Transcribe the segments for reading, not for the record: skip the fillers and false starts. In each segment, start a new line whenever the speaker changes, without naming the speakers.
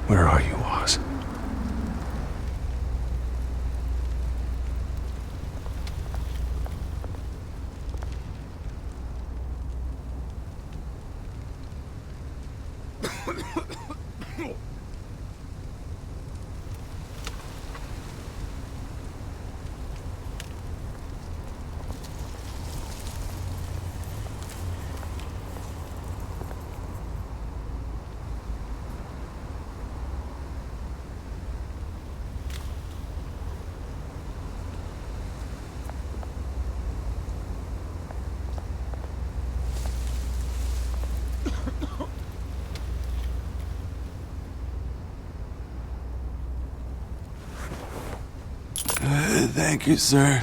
Where are you, Oz? Thank you, sir.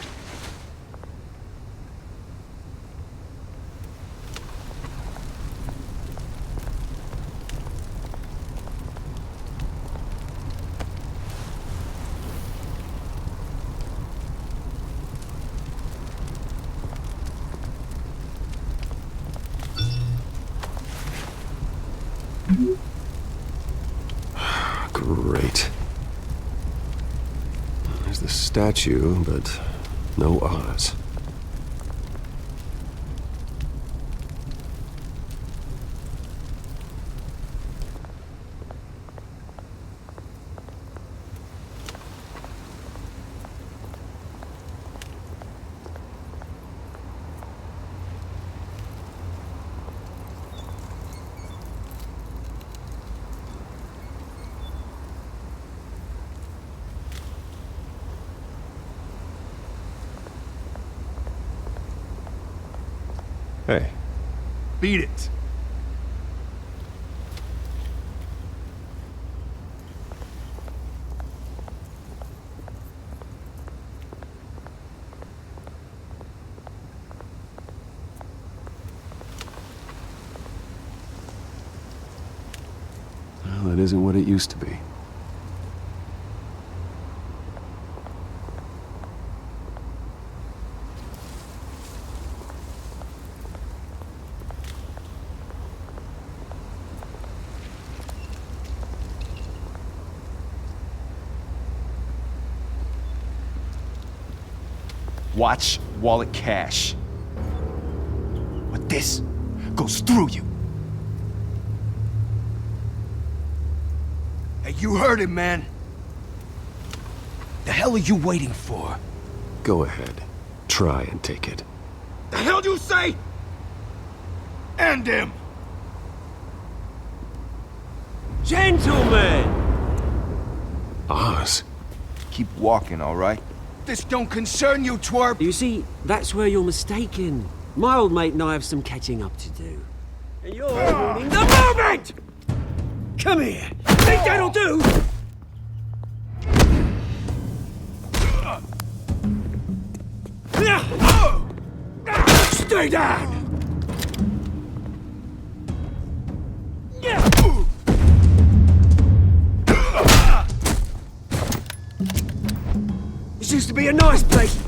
Great. There's the statue, but no Oz. Hey.
Beat it.
Well, it isn't what it used to be.
Watch wallet cash. But this goes through you. Hey, you heard it, man. The hell are you waiting for?
Go ahead. Try and take it.
The hell do you say? End him!
Gentlemen!
Oz?
Keep walking, all right? This don't concern you, twerp!
You see, that's where you're mistaken. My old mate and I have some catching up to do. And you're ruining the moment! Come here! Think that'll do? Stay down! This used to be a nice place.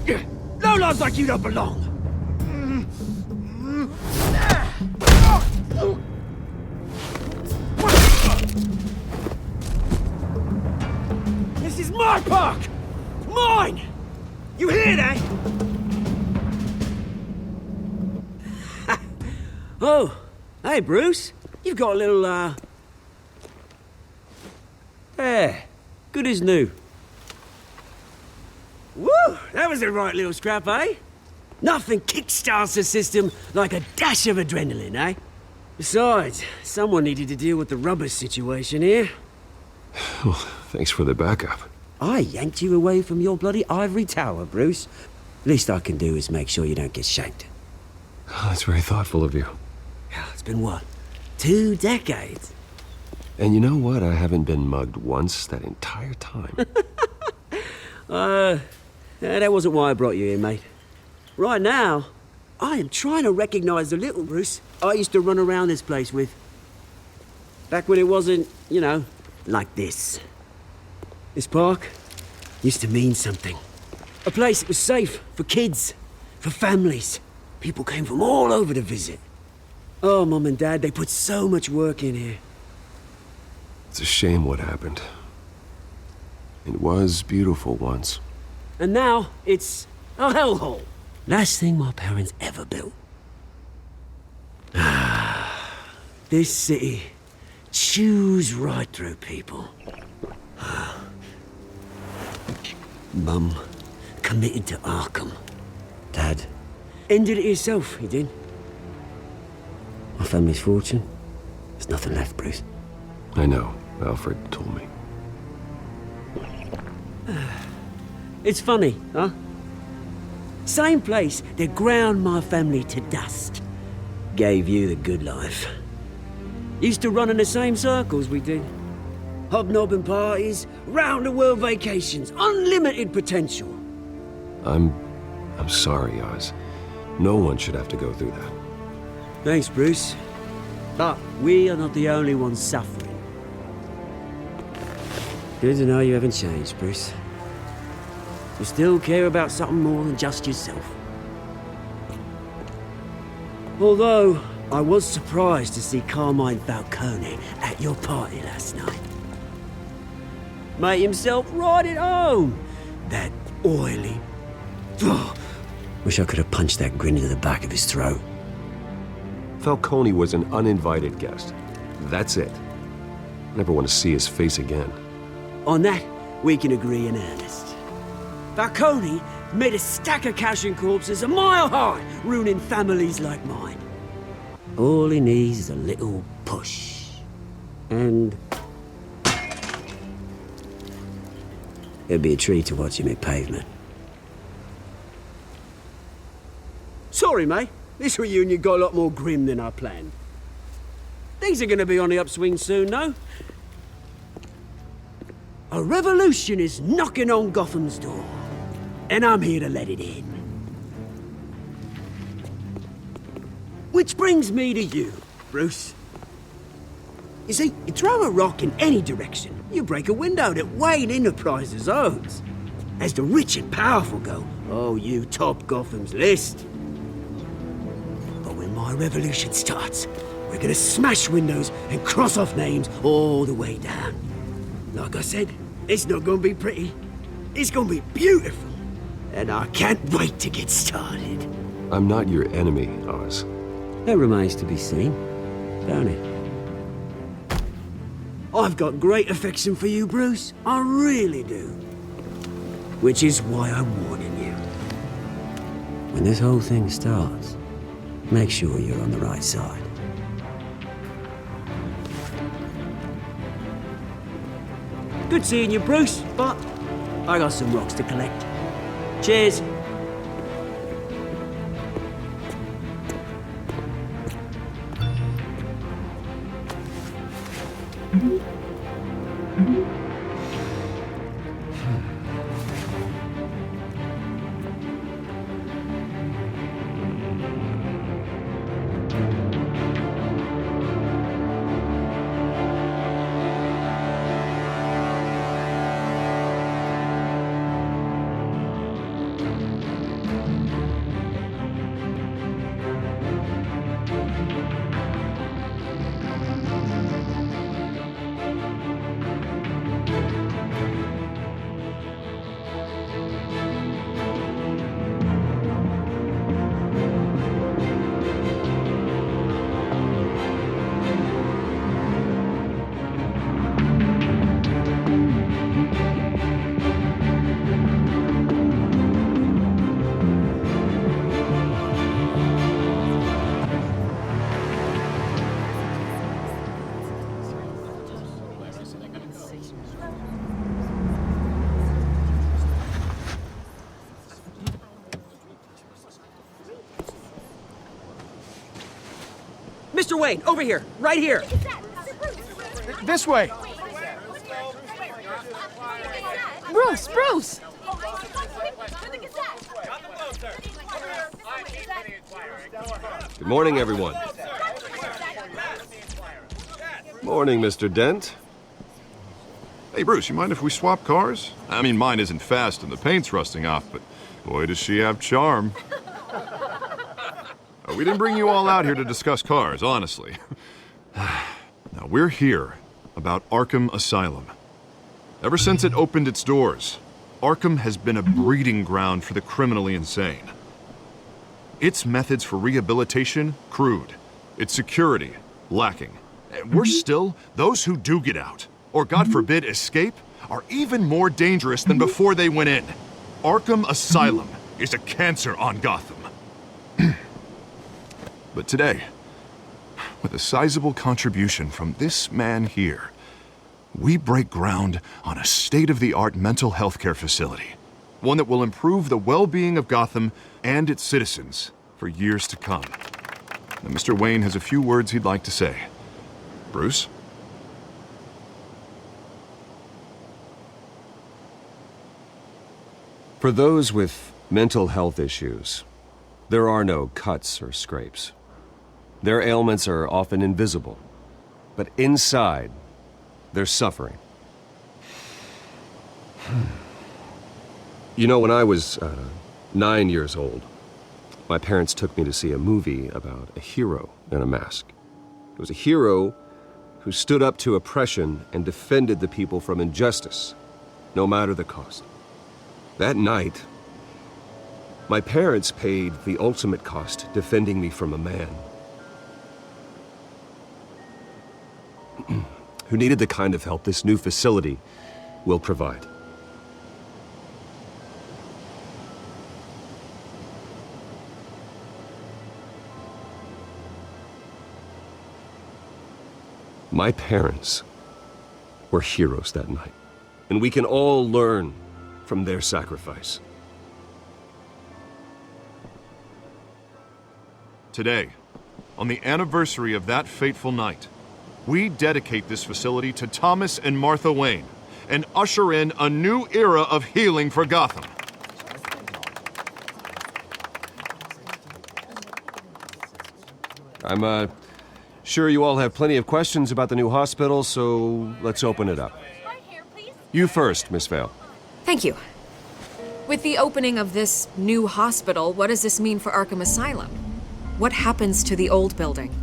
No lives like you don't belong. This is my park! Mine! You hear that? Oh, hey Bruce. You've got a little, Yeah, good as new. Woo! That was a right little scrap, eh? Nothing kickstarts the system like a dash of adrenaline, eh? Besides, someone needed to deal with the rubber situation here.
Well, thanks for the backup.
I yanked you away from your bloody ivory tower, Bruce. Least I can do is make sure you don't get shanked.
Oh, that's very thoughtful of you.
It's been what? 2 decades?
And you know what? I haven't been mugged once that entire time.
That wasn't why I brought you here, mate. Right now, I am trying to recognize the little Bruce I used to run around this place with. Back when it wasn't, you know, like this. This park used to mean something. A place that was safe for kids, for families. People came from all over to visit. Oh, Mum and Dad, they put so much work in here.
It's a shame what happened. It was beautiful once.
And now, it's a hellhole. Last thing my parents ever built. This city chews right through people. Mum committed to Arkham. Dad ended it himself, he did. My family's fortune, there's nothing left, Bruce.
I know. Alfred told me.
It's funny, huh? Same place that ground my family to dust. Gave you the good life. Used to run in the same circles we did. Hobnobbing parties, round-the-world vacations, unlimited potential.
I'm sorry, Oz. No one should have to go through that.
Thanks, Bruce. But we are not the only ones suffering. Good to know you haven't changed, Bruce. You still care about something more than just yourself. Although, I was surprised to see Carmine Falcone at your party last night. Made himself right at home. That oily... Oh, wish I could have punched that grin into the back of his throat.
Falcone was an uninvited guest. That's it. Never want to see his face again.
On that, we can agree in earnest. Falcone made a stack of cash and corpses a mile high, ruining families like mine. All he needs is a little push. And... it'd be a treat to watch him hit pavement. Sorry, mate. This reunion got a lot more grim than I planned. Things are gonna be on the upswing soon, though. A revolution is knocking on Gotham's door. And I'm here to let it in. Which brings me to you, Bruce. You see, you throw a rock in any direction, you break a window that Wayne Enterprises owns. As the rich and powerful go, oh, you top Gotham's list. But when my revolution starts, we're gonna smash windows and cross off names all the way down. Like I said, it's not gonna be pretty. It's gonna be beautiful. And I can't wait to get started.
I'm not your enemy, Oz.
That remains to be seen, don't it? I've got great affection for you, Bruce. I really do. Which is why I'm warning you. When this whole thing starts, make sure you're on the right side. Good seeing you, Bruce, but I got some rocks to collect. Cheers. Mr. Wayne, over here, right here.
This way.
Bruce, Bruce!
Good morning, everyone. Morning, Mr. Dent.
Hey, Bruce, you mind if we swap cars? I mean, mine isn't fast and the paint's rusting off, but boy, does she have charm. We didn't bring you all out here to discuss cars, honestly. Now, we're here about Arkham Asylum. Ever since it opened its doors, Arkham has been a breeding ground for the criminally insane. Its methods for rehabilitation, crude. Its security, lacking. And worse still, those who do get out, or God forbid escape, are even more dangerous than before they went in. Arkham Asylum is a cancer on Gotham. But today, with a sizable contribution from this man here, we break ground on a state-of-the-art mental health care facility. One that will improve the well-being of Gotham and its citizens for years to come. Now, Mr. Wayne has a few words he'd like to say. Bruce?
For those with mental health issues, there are no cuts or scrapes. Their ailments are often invisible, but inside, they're suffering. You know, when I was 9 years old, my parents took me to see a movie about a hero in a mask. It was a hero who stood up to oppression and defended the people from injustice, no matter the cost. That night, my parents paid the ultimate cost defending me from a man who needed the kind of help this new facility will provide. My parents were heroes that night, and we can all learn from their sacrifice.
Today, on the anniversary of that fateful night, we dedicate this facility to Thomas and Martha Wayne and usher in a new era of healing for Gotham.
I'm sure you all have plenty of questions about the new hospital, so let's open it up. You first, Miss Vale.
Thank you. With the opening of this new hospital, what does this mean for Arkham Asylum? What happens to the old building?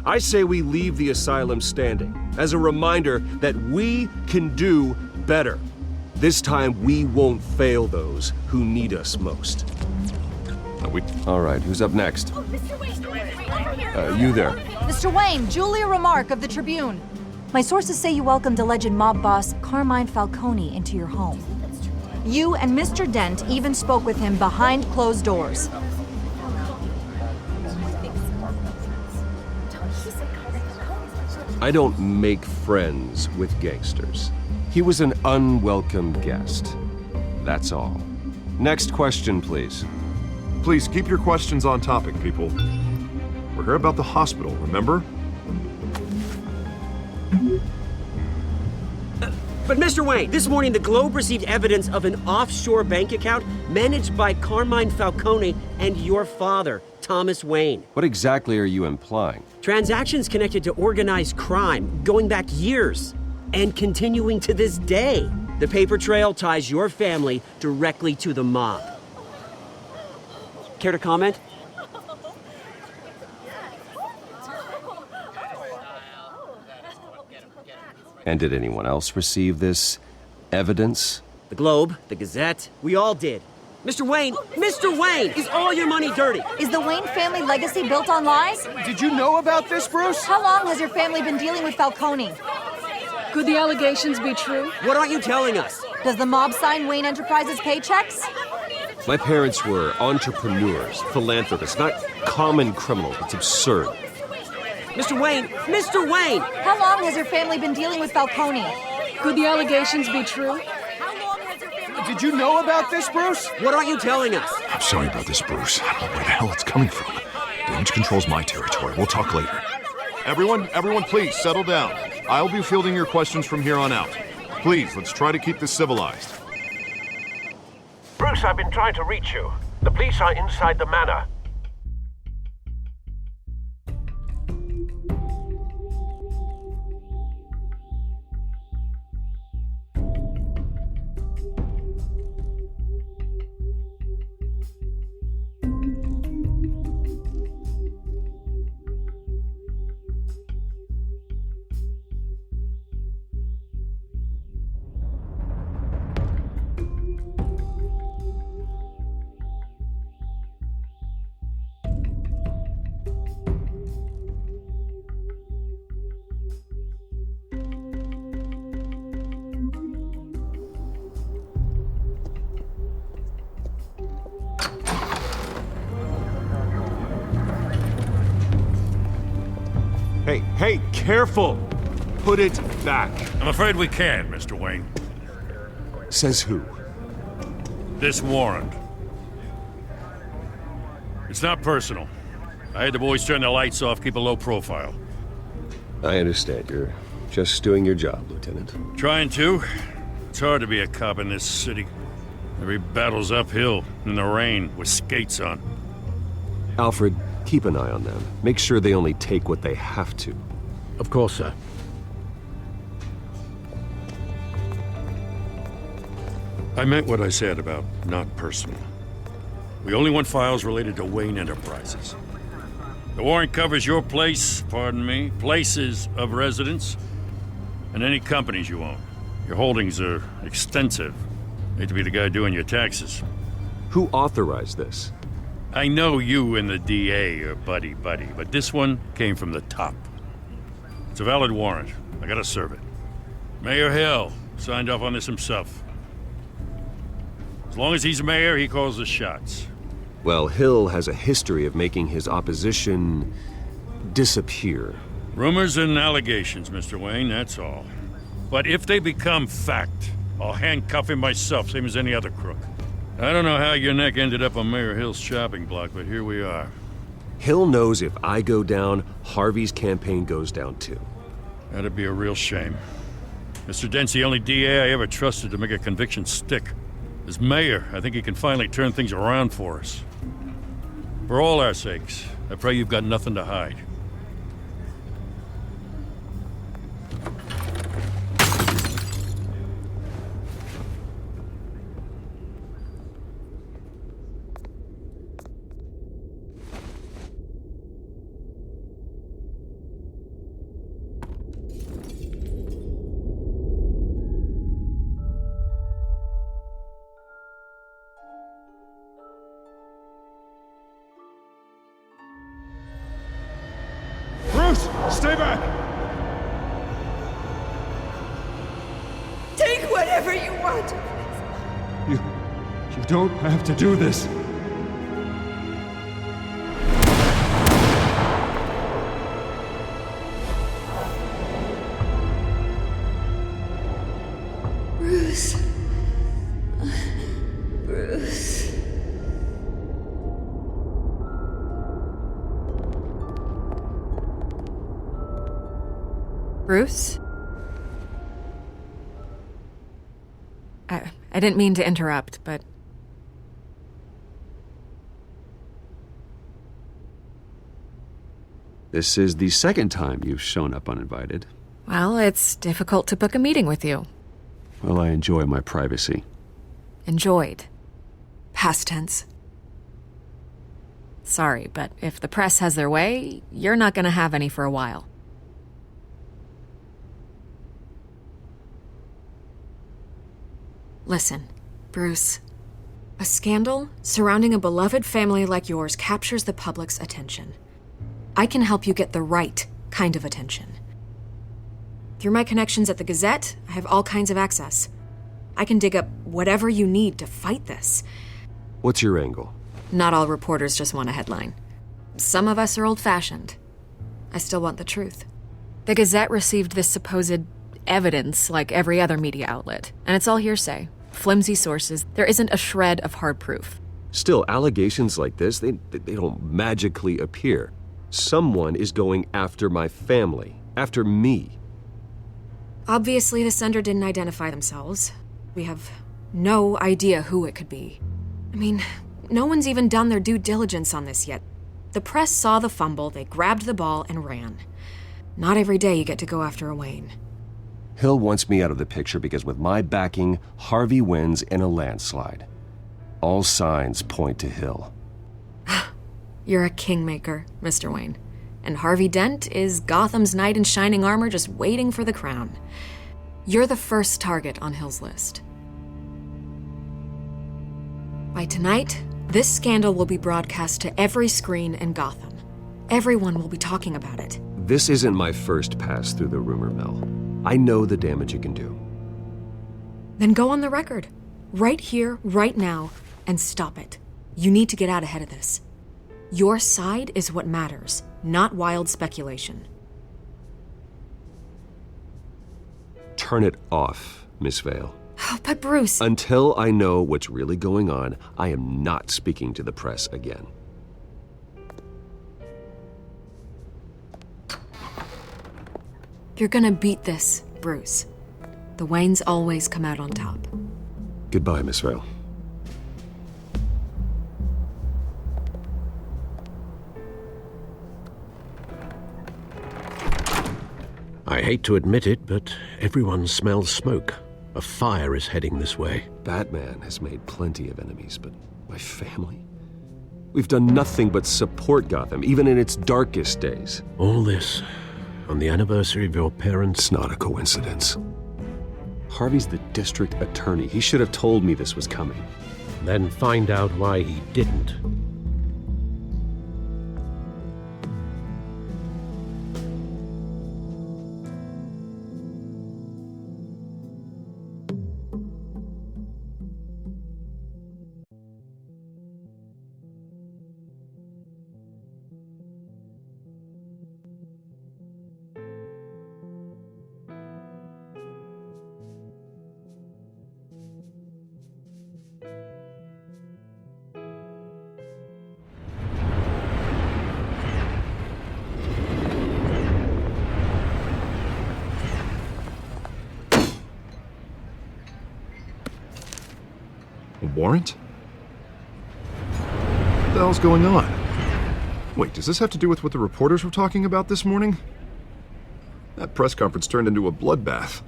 I say we leave the asylum standing as a reminder that we can do better. This time, we won't fail those who need us most. All right, who's up next? You there.
Mr. Wayne, Julia Remark of the Tribune. My sources say you welcomed alleged mob boss Carmine Falcone into your home. You and Mr. Dent even spoke with him behind closed doors.
I don't make friends with gangsters. He was an unwelcome guest. That's all. Next question, please.
Please keep your questions on topic, people. We're here about the hospital, remember?
But Mr. Wayne, this morning the Globe received evidence of an offshore bank account managed by Carmine Falcone and your father, Thomas Wayne.
What exactly are you implying?
Transactions connected to organized crime going back years and continuing to this day. The paper trail ties your family directly to the mob. Care to comment?
And did anyone else receive this evidence?
The Globe, the Gazette, we all did. Mr. Wayne, is all your money dirty?
Is the Wayne family legacy built on lies?
Did you know about this, Bruce?
How long has your family been dealing with Falcone?
Could the allegations be true?
What aren't you telling us?
Does the mob sign Wayne Enterprises paychecks?
My parents were entrepreneurs, philanthropists, not common criminals. It's absurd.
Mr. Wayne!
How long has your family been dealing with Falcone?
Could the allegations be true?
Did you know about this, Bruce?
What aren't you telling us?
I'm sorry about this, Bruce. I don't know where the hell it's coming from. Damage control's my territory. We'll talk later. Everyone, please settle down. I'll be fielding your questions from here on out. Please, let's try to keep this civilized.
Bruce, I've been trying to reach you. The police are inside the manor.
Hey, careful! Put it back.
I'm afraid we can, Mr. Wayne.
Says who?
This warrant. It's not personal. I had the boys turn the lights off, keep a low profile.
I understand. You're just doing your job, Lieutenant.
Trying to. It's hard to be a cop in this city. Every battle's uphill, in the rain, with skates on.
Alfred, keep an eye on them. Make sure they only take what they have to.
Of course, sir.
I meant what I said about not personal. We only want files related to Wayne Enterprises. The warrant covers your place, pardon me, places of residence, and any companies you own. Your holdings are extensive. Hate to be the guy doing your taxes.
Who authorized this?
I know you and the DA are buddy-buddy, but this one came from the top. It's a valid warrant. I gotta serve it. Mayor Hill signed off on this himself. As long as he's mayor, he calls the shots.
Well, Hill has a history of making his opposition disappear.
Rumors and allegations, Mr. Wayne, that's all. But if they become fact, I'll handcuff him myself, same as any other crook. I don't know how your neck ended up on Mayor Hill's shopping block, but here we are.
Hill knows if I go down, Harvey's campaign goes down too.
That'd be a real shame. Mr. Dent's the only DA I ever trusted to make a conviction stick. As mayor, I think he can finally turn things around for us. For all our sakes, I pray you've got nothing to hide.
Bruce, stay back!
Take whatever you want.
You don't have to do this.
Bruce. Bruce.
Bruce? I didn't mean to interrupt, but...
This is the second time you've shown up uninvited.
Well, it's difficult to book a meeting with you.
Well, I enjoy my privacy.
Enjoyed. Past tense. Sorry, but if the press has their way, you're not gonna have any for a while. Listen, Bruce. A scandal surrounding a beloved family like yours captures the public's attention. I can help you get the right kind of attention. Through my connections at the Gazette, I have all kinds of access. I can dig up whatever you need to fight this.
What's your angle?
Not all reporters just want a headline. Some of us are old-fashioned. I still want the truth. The Gazette received this supposed evidence like every other media outlet, and it's all hearsay. Flimsy sources. There isn't a shred of hard proof.
Still, allegations like this, they don't magically appear. Someone is going after my family, after me.
Obviously, the sender didn't identify themselves. We have no idea who it could be. I mean, no one's even done their due diligence on this yet. The press saw the fumble, they grabbed the ball and ran. Not every day you get to go after a Wayne.
Hill wants me out of the picture because with my backing, Harvey wins in a landslide. All signs point to Hill.
You're a kingmaker, Mr. Wayne. And Harvey Dent is Gotham's knight in shining armor just waiting for the crown. You're the first target on Hill's list. By tonight, this scandal will be broadcast to every screen in Gotham. Everyone will be talking about it.
This isn't my first pass through the rumor mill. I know the damage it can do.
Then go on the record. Right here, right now, and stop it. You need to get out ahead of this. Your side is what matters, not wild speculation.
turn it off, Miss Vale.
Oh, but Bruce...
Until I know what's really going on, I am not speaking to the press again.
You're gonna beat this, Bruce. The Waynes always come out on top.
Goodbye, Miss Vale.
I hate to admit it, but everyone smells smoke. A fire is heading this way.
Batman has made plenty of enemies, but my family? We've done nothing but support Gotham, even in its darkest days.
All this on the anniversary of your parents'...
It's not a coincidence. Harvey's the district attorney. He should have told me this was coming.
Then find out why he didn't.
A warrant? What the hell's going on? Wait, does this have to do with what the reporters were talking about this morning? That press conference turned into a bloodbath.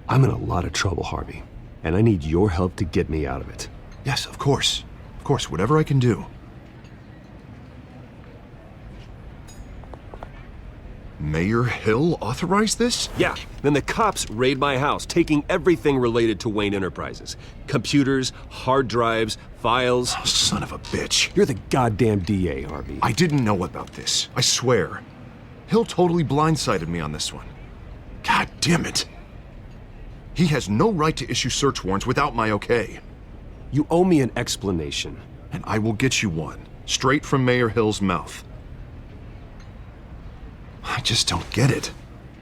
I'm in a lot of trouble, Harvey, and I need your help to get me out of it.
Yes, of course. Of course, whatever I can do. Mayor Hill authorized this?
Yeah, then the cops raid my house, taking everything related to Wayne Enterprises. Computers, hard drives, files.
Oh, son of a bitch.
You're the goddamn DA, Harvey.
I didn't know about this, I swear. Hill totally blindsided me on this one. God damn it. He has no right to issue search warrants without my okay.
You owe me an explanation.
And I will get you one, straight from Mayor Hill's mouth. I just don't get it.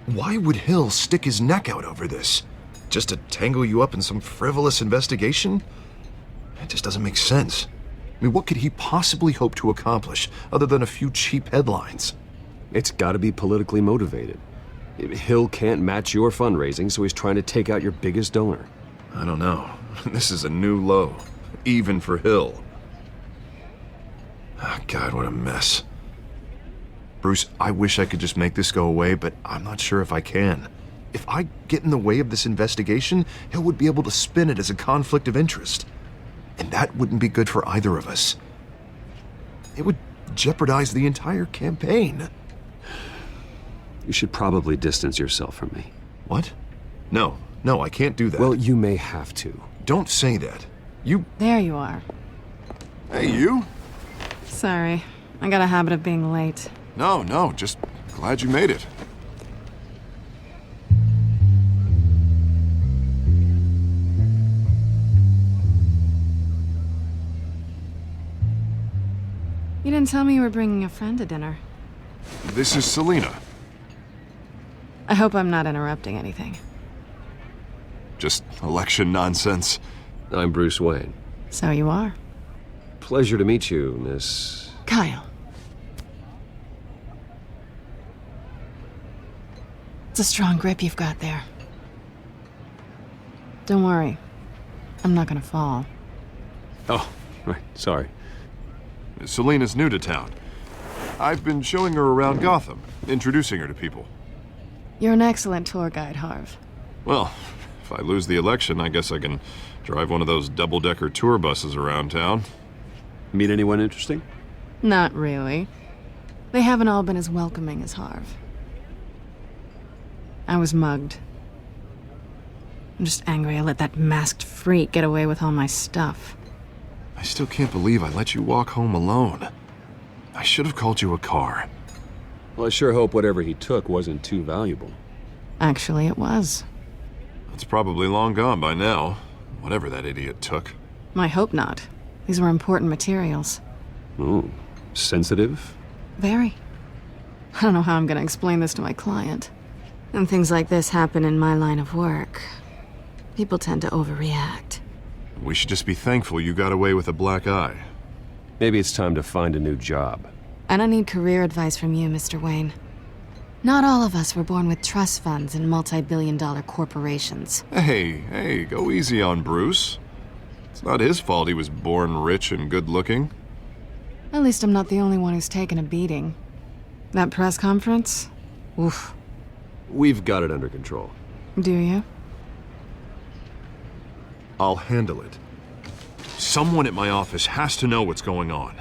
Why would Hill stick his neck out over this? Just to tangle you up in some frivolous investigation? It just doesn't make sense. I mean, what could he possibly hope to accomplish other than a few cheap headlines?
It's gotta be politically motivated. Hill can't match your fundraising, so he's trying to take out your biggest donor.
I don't know. This is a new low, even for Hill. Oh, God, what a mess. Bruce, I wish I could just make this go away, but I'm not sure if I can. If I get in the way of this investigation, Hill would be able to spin it as a conflict of interest. And that wouldn't be good for either of us. It would jeopardize the entire campaign.
You should probably distance yourself from me.
What? No, I can't do that.
Well, you may have to.
Don't say that. You...
There you are.
Hey, you?
Sorry. I got a habit of being late.
No, just glad you made it.
You didn't tell me you were bringing a friend to dinner.
This is Selina.
I hope I'm not interrupting anything.
Just election nonsense.
I'm Bruce Wayne.
So you are.
Pleasure to meet you, Miss...
Kyle. It's a strong grip you've got there. Don't worry. I'm not gonna fall.
Oh, right, sorry.
Selina's new to town. I've been showing her around Gotham, introducing her to people.
You're an excellent tour guide, Harv.
Well, if I lose the election, I guess I can drive one of those double-decker tour buses around town.
Meet anyone interesting?
Not really. They haven't all been as welcoming as Harv. I was mugged. I'm just angry I let that masked freak get away with all my stuff.
I still can't believe I let you walk home alone. I should have called you a car.
Well, I sure hope whatever he took wasn't too valuable.
Actually, it was.
It's probably long gone by now, whatever that idiot took.
I hope not. These were important materials.
Ooh, sensitive?
Very. I don't know how I'm gonna explain this to my client. When things like this happen in my line of work, people tend to overreact.
We should just be thankful you got away with a black eye.
Maybe it's time to find a new job.
I don't need career advice from you, Mr. Wayne. Not all of us were born with trust funds and multi-billion-dollar corporations.
Hey, go easy on Bruce. It's not his fault he was born rich and good-looking.
At least I'm not the only one who's taken a beating. That press conference? Oof.
We've got it under control.
Do you?
I'll handle it. Someone at my office has to know what's going on.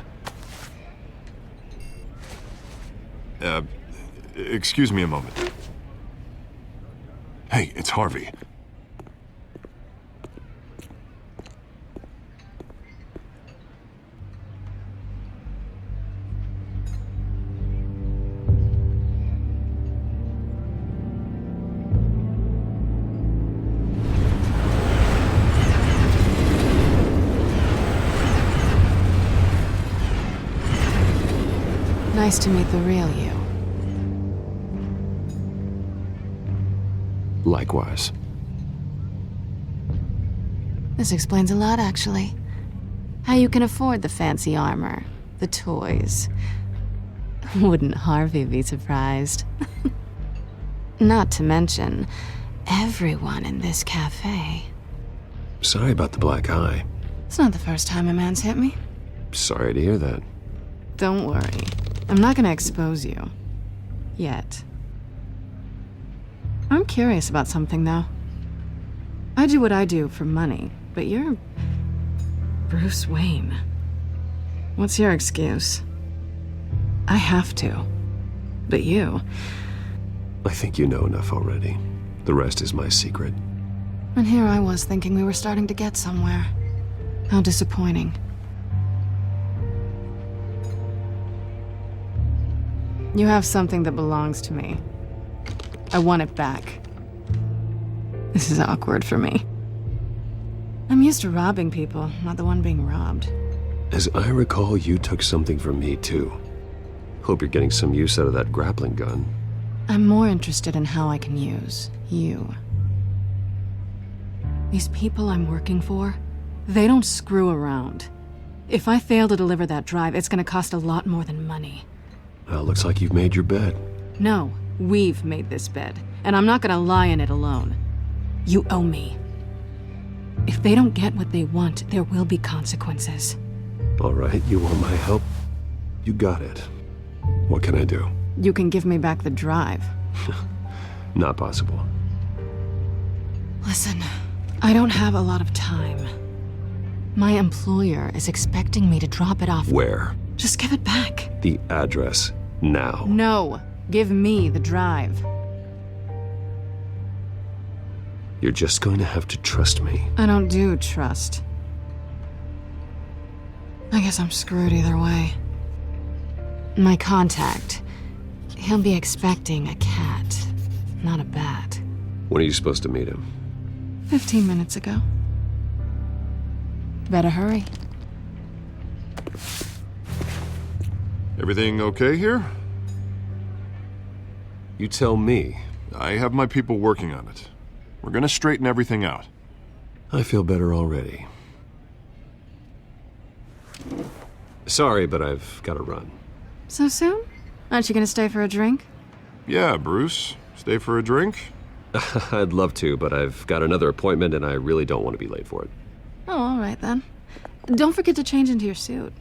Excuse me a moment. Hey, it's Harvey.
Nice to meet the real you.
Likewise.
This explains a lot, actually. How you can afford the fancy armor, the toys. Wouldn't Harvey be surprised? Not to mention, everyone in this cafe.
Sorry about the black eye.
It's not the first time a man's hit me.
Sorry to hear that.
Don't worry. I'm not gonna expose you. Yet. I'm curious about something, though. I do what I do for money, but you're Bruce Wayne. What's your excuse? I have to. But you...
I think you know enough already. The rest is my secret.
And here I was thinking we were starting to get somewhere. How disappointing. You have something that belongs to me. I want it back. This is awkward for me. I'm used to robbing people, not the one being robbed.
As I recall, you took something from me, too. Hope you're getting some use out of that grappling gun.
I'm more interested in how I can use you. These people I'm working for, they don't screw around. If I fail to deliver that drive, it's gonna cost a lot more than money.
Well, looks like you've made your bed.
No, we've made this bed, and I'm not gonna lie in it alone. You owe me. If they don't get what they want, there will be consequences.
All right, you want my help? You got it. What can I do?
You can give me back the drive.
Not possible.
Listen, I don't have a lot of time. My employer is expecting me to drop it off.
Where?
Just give it back.
The address, now.
No, give me the drive.
You're just going to have to trust me.
I don't do trust. I guess I'm screwed either way. My contact, he'll be expecting a cat, not a bat.
When are you supposed to meet him?
15 minutes ago. Better hurry.
Everything okay here?
You tell me.
I have my people working on it. We're gonna straighten everything out.
I feel better already. Sorry, but I've got to run.
So soon? Aren't you gonna stay for a drink?
Yeah, Bruce. Stay for a drink?
I'd love to, but I've got another appointment and I really don't want to be late for it.
Oh, all right then. Don't forget to change into your suit.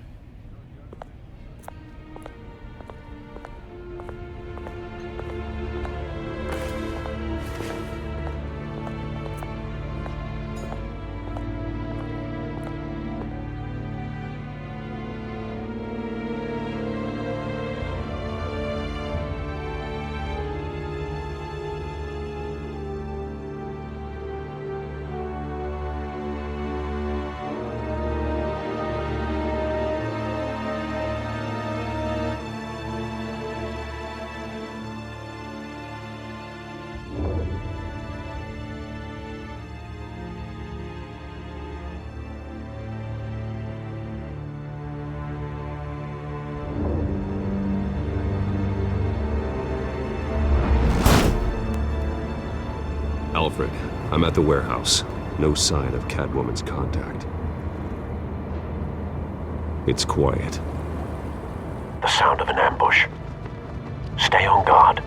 Alfred, I'm at the warehouse. No sign of Catwoman's contact. It's quiet.
The sound of an ambush. Stay on guard.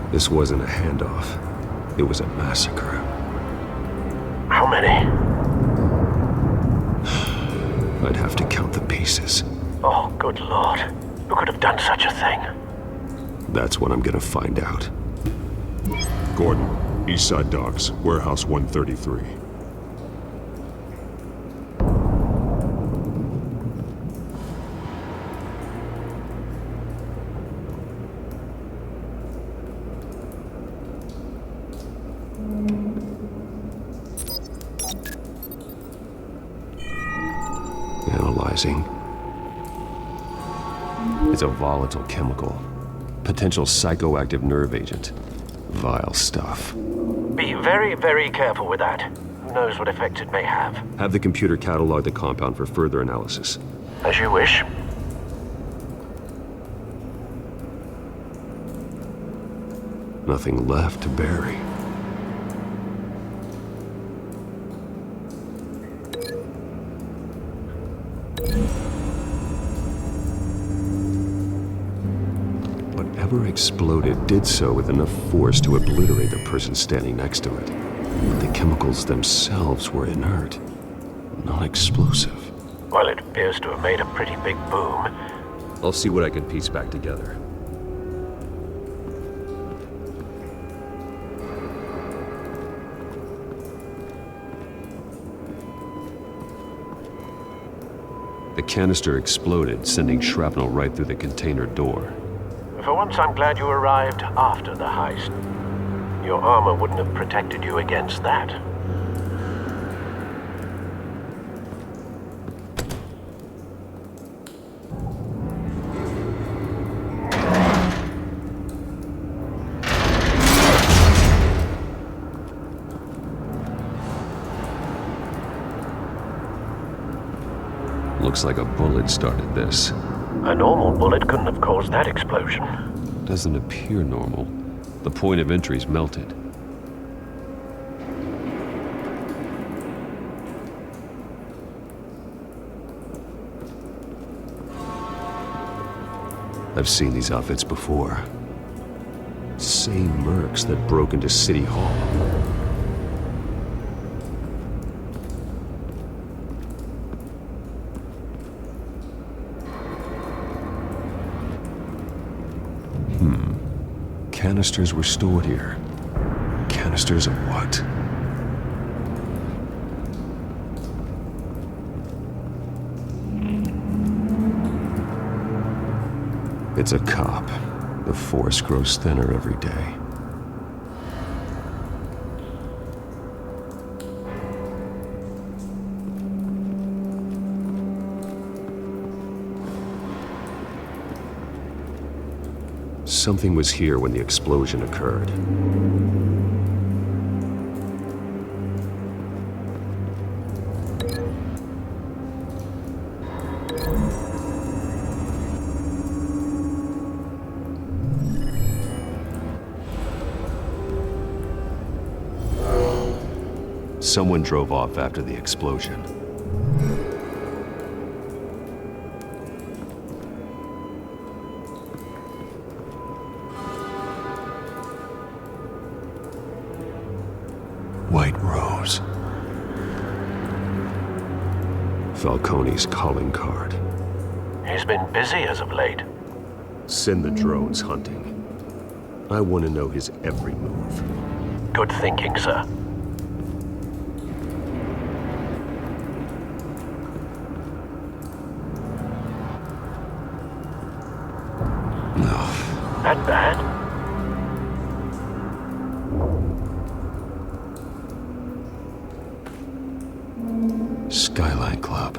This wasn't a handoff. It was a massacre.
How many?
I'd have to count the pieces.
Oh, good lord. Who could have done such a thing?
That's what I'm gonna find out.
Gordon, Eastside Docks, Warehouse 133.
Analyzing. It's a volatile chemical. Potential psychoactive nerve agent. Vile stuff.
Be very, very careful with that. Who knows what effect it may have?
Have the computer catalog the compound for further analysis.
As you wish.
Nothing left to bury. Whatever exploded did so with enough force to obliterate the person standing next to it. But the chemicals themselves were inert, non-explosive.
Well, it appears to have made a pretty big boom.
I'll see what I can piece back together. The canister exploded, sending shrapnel right through the container door.
For once, I'm glad you arrived after the heist. Your armor wouldn't have protected you against that.
Looks like a bullet started this.
A normal bullet couldn't have caused that explosion.
Doesn't appear normal. The point of entry's melted. I've seen these outfits before. Same mercs that broke into City Hall. Canisters were stored here. Canisters of what? It's a cop. The force grows thinner every day. Something was here when the explosion occurred. Someone drove off after the explosion. White Rose. Falcone's calling card.
He's been busy as of late.
Send the drones hunting. I want to know his every move.
Good thinking, sir.
No.
That bad?
Skyline Club.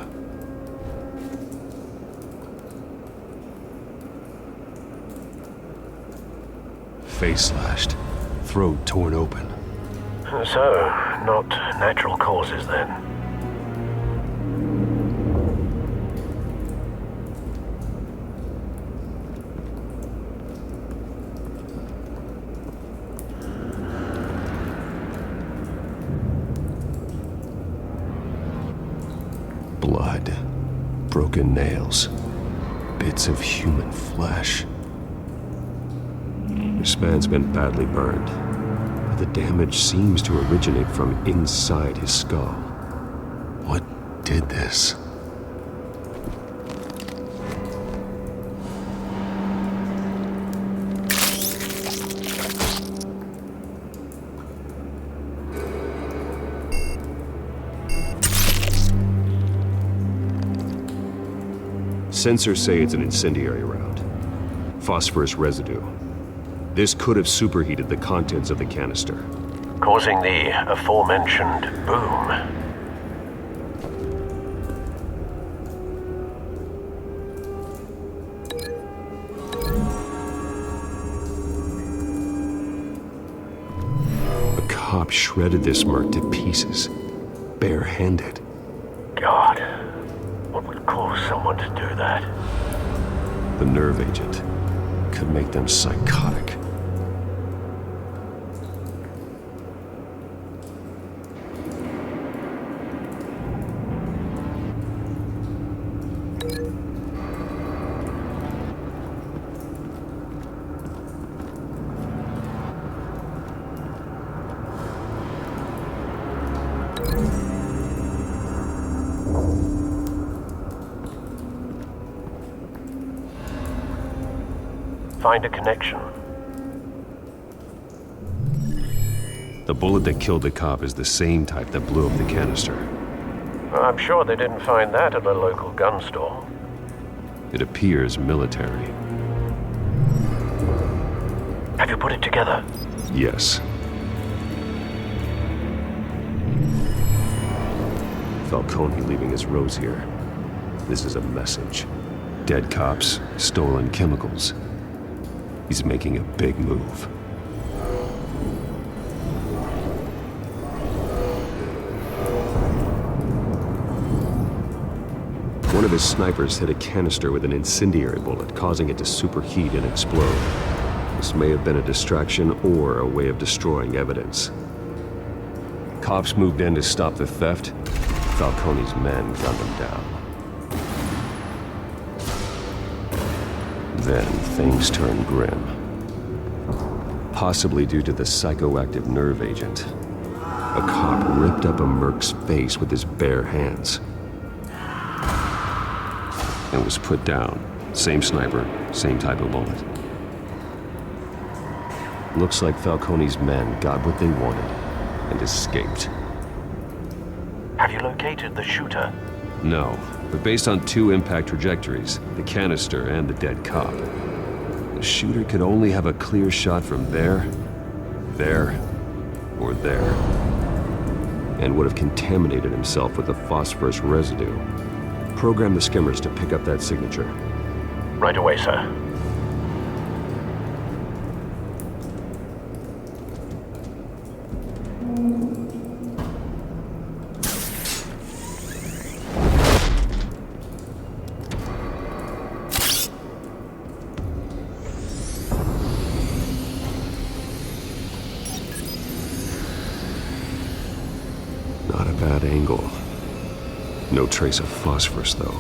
Face slashed, throat torn open.
So, not natural causes then.
Blood, broken nails, bits of human flesh. This man's been badly burned, but the damage seems to originate from inside his skull. What did this? Sensors say it's an incendiary round. Phosphorus residue. This could have superheated the contents of the canister,
causing the aforementioned boom.
A cop shredded this merc to pieces, bare-handed.
God, what would cause someone to do that?
The nerve agent could make them psychotic.
Find a connection.
The bullet that killed the cop is the same type that blew up the canister.
I'm sure they didn't find that at a local gun store.
It appears military.
Have you put it together?
Yes. Falcone leaving his rose here. This is a message. Dead cops, stolen chemicals. He's making a big move. One of his snipers hit a canister with an incendiary bullet, causing it to superheat and explode. This may have been a distraction or a way of destroying evidence. Cops moved in to stop the theft. Falcone's men gunned them down. Then things turned grim. Possibly due to the psychoactive nerve agent. A cop ripped up a merc's face with his bare hands. And was put down. Same sniper, same type of bullet. Looks like Falcone's men got what they wanted and escaped.
Have you located the shooter?
No, but based on two impact trajectories, the canister and the dead cop, the shooter could only have a clear shot from there, or there, and would have contaminated himself with the phosphorus residue. Program the skimmers to pick up that signature.
Right away, sir.
Not a bad angle. No trace of phosphorus, though.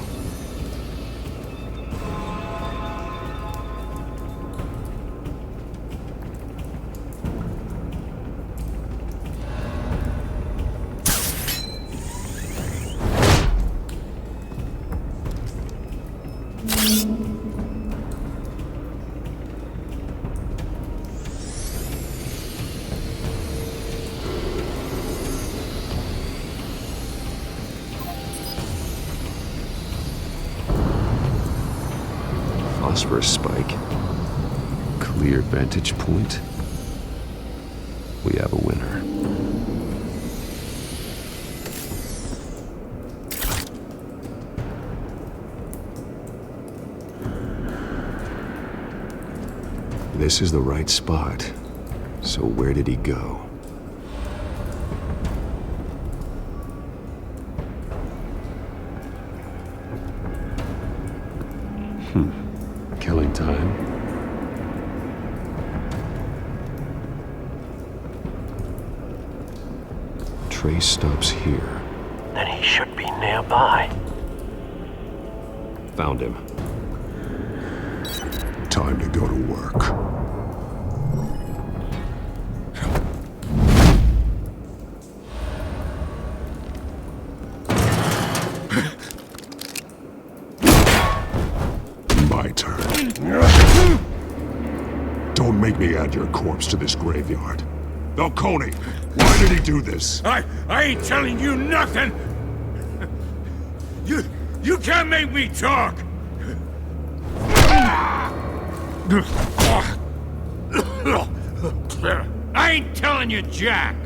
Phosphorus spike. Clear vantage point. We have a winner. This is the right spot. So where did he go? Killing time. Trace stops here.
Then he should be nearby.
Found him.
Time to go to work. My turn. Don't make me add your corpse to this graveyard. Falcone, why did he do this?
I ain't telling you nothing! You can't make me talk! I ain't telling you jack!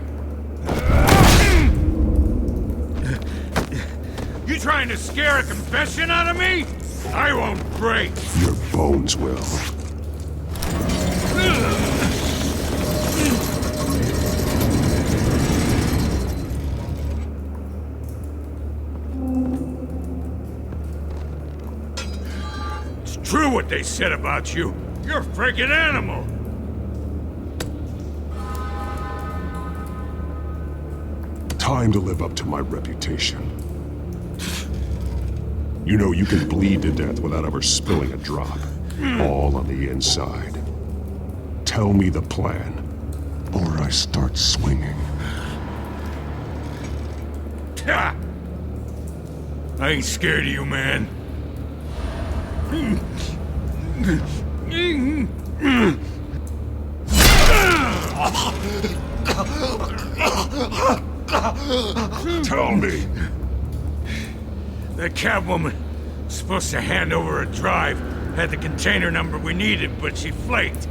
You trying to scare a confession out of me? I won't break!
Your bones will.
It's true what they said about you. You're a freaking animal!
Time to live up to my reputation. You know you can bleed to death without ever spilling a drop. All on the inside. Tell me the plan, or I start swinging.
Ha! I ain't scared of you, man.
Tell me!
That Catwoman was supposed to hand over a drive, had the container number we needed, but she flaked.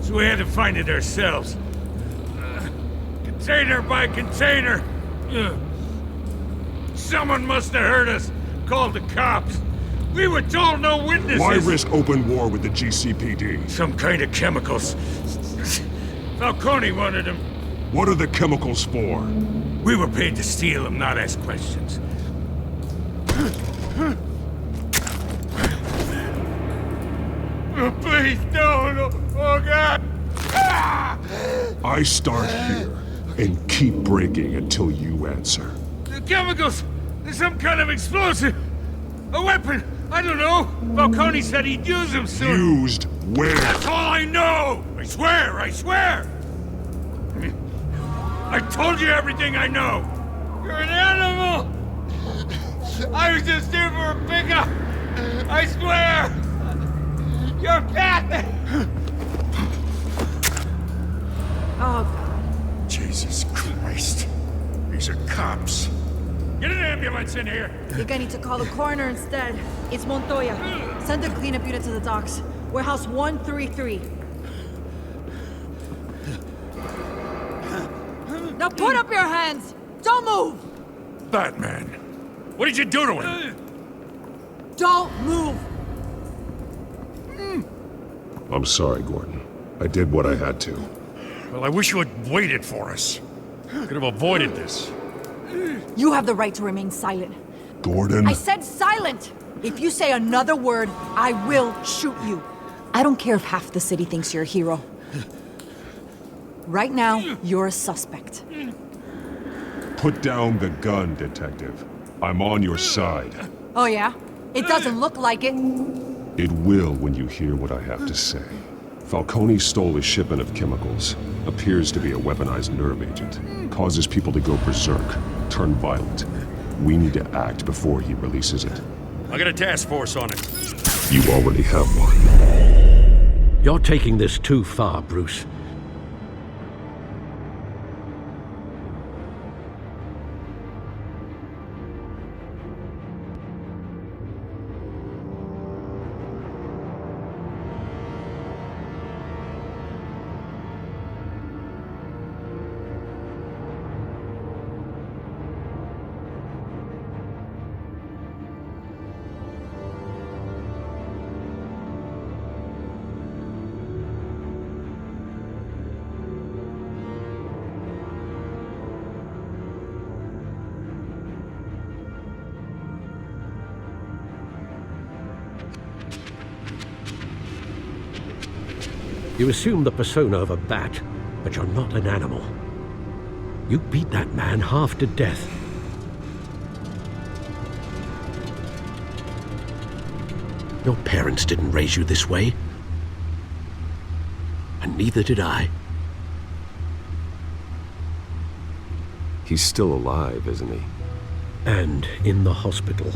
So we had to find it ourselves. Container by container. Someone must have heard us, called the cops. We were told no witnesses.
Why risk open war with the GCPD?
Some kind of chemicals. Falcone wanted them.
What are the chemicals for?
We were paid to steal them, not ask questions. Oh, please don't! Oh, God!
I start here and keep breaking until you answer.
The chemicals! There's some kind of explosive! A weapon! I don't know! Falcone said he'd use them soon!
Used where?
That's all I know! I swear! I swear! I told you everything I know! You're an animal! I was just here for a pickup! I swear! You're fat!
Oh,
Jesus Christ. These are cops. Get an ambulance in here!
You're gonna need to call the coroner instead. It's Montoya. Send the cleanup unit to the docks. Warehouse 133. Now put up your hands! Don't move!
Batman, what did you do to him?
Don't move!
I'm sorry, Gordon. I did what I had to.
Well, I wish you had waited for us. Could have avoided this.
You have the right to remain silent.
Gordon?
I said silent! If you say another word, I will shoot you. I don't care if half the city thinks you're a hero. Right now, you're a suspect.
Put down the gun, Detective. I'm on your side.
Oh yeah? It doesn't look like it.
It will when you hear what I have to say. Falcone stole a shipment of chemicals. Appears to be a weaponized nerve agent. Causes people to go berserk, turn violent. We need to act before he releases it.
I got a task force on it.
You already have one.
You're taking this too far, Bruce. You assume the persona of a bat, but you're not an animal. You beat that man half to death. Your parents didn't raise you this way. And neither did I.
He's still alive, isn't he?
And in the hospital.